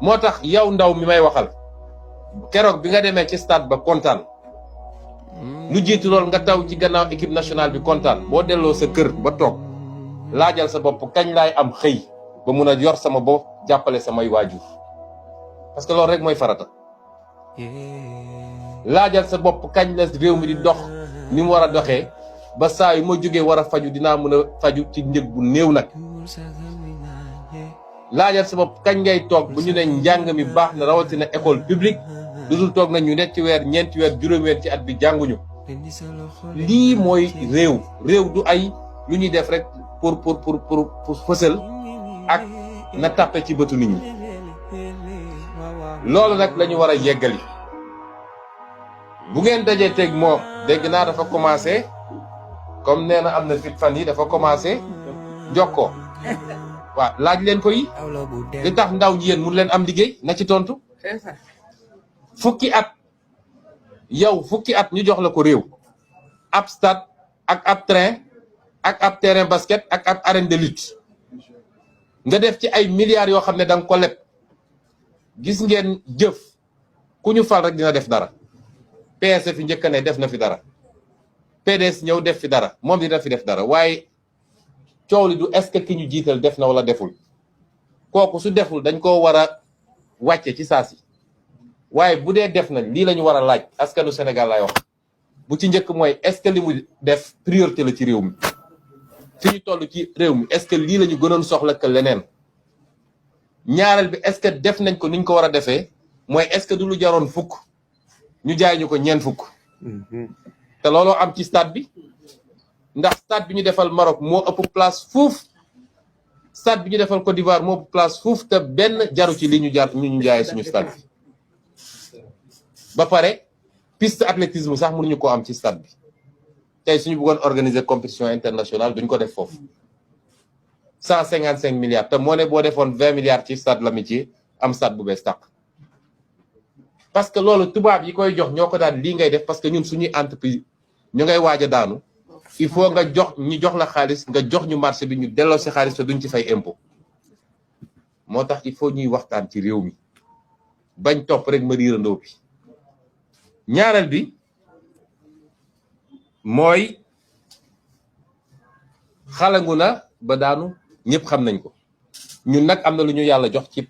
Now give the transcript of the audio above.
moo tax yow ndaw mi may waxal keroog bi nga demee ci stade ba kontaan lu jiitu lool nga taw ci gannaaw équipe nationale bi kontaan boo delloo sa kër ba toog laajal sa bopp kañ laay am xëy ba mun a yor sama bopp jàppale samay waajur parce que loolu rek mooy farata laajal sa bopp kañ la réew mi di dox ni mu war a doxee ba saa yu ma jógee war a faju dinaa mën a faju ci njëg bu néew nag laajal sa bopp kañ ngay toog bu ñu ne njàng mi baax na rawatina école publique lu dul toog nañ ñu ne ci weer ñeenti weer juróomi weer ci at bi jànguñu lii mooy réew du ay lu ñuy def rek pour fësal ak na tàppe ci bëtu nit ñi loolu nag la ñu war a yeggali bu ngeen dajee teg moo dégg naa dafa commencé comme nee na am na fit fan yi dafa commencé jokkoo waaw laaj leen ko yi li tax ndaw ñi yéen mun leen am liggéey na ci tontu fukki at ñu jox la ko réew ab stade ak ab train ak ab terrain basket ak ab arène de lutte nga def ci ay milliards yoo xam ne da nga ko leb gis ngeen jëf ku ñu fal rek dina def dara PS fi njëkk ne def na fi dara PDS ñëw def fi dara moom dina fi def dara waaye coow li du est-ce que ki ñu jiital def na wala deful kooku su deful dañ koo war a wàcce ci saa si waaye bu dee def nañ lii la ñu war a laaj askanu Sénégal lay wax bu ci njëkk mooy est-ce que li mu def priorité la ci réew mi fi ñu toll ci réew mi est-ce que lii la ñu gënoon soxla que leneen ñaareel bi est-ce que def nañ ko ni ñu ko war a defee mooy est-ce que du lu jaroon fukk ñu jaay ñu ko ñeent fukk te looloo am ci stade bi ndax stade bi ñu defal Maroc moo ëpp place fuuf stade bi ñu defal Côte d'Ivoire moo ëpp place fuuf te benn jaru ci li ñu jaayee suñu stade bi ba pare piste athlétisme sax mënuñu ko am ci stade bi tey suñu bëggoon organiser compétition internationale duñ ko def foofu 155 milliards te moo ne boo defoon 20 milliards ci stade l'amitié am stade bu bees tàq parce que loolu tubaab yi koy jox ñoo ko daan lii ngay def parce que ñun suñuy entreprise ñu ngay waaj a daanu il faut nga jox la xaalis nga jox ñu marché bi ñu delloo si xaalis te duñ ci fay impôt moo tax il faut ñuy waxtaan ci réew mi bañ topp rek ma riirandoo bi ñaareel bi mooy xalangu na ba daanu ñëpp xam nañ ko ñun nag am na lu ñu yàlla jox ci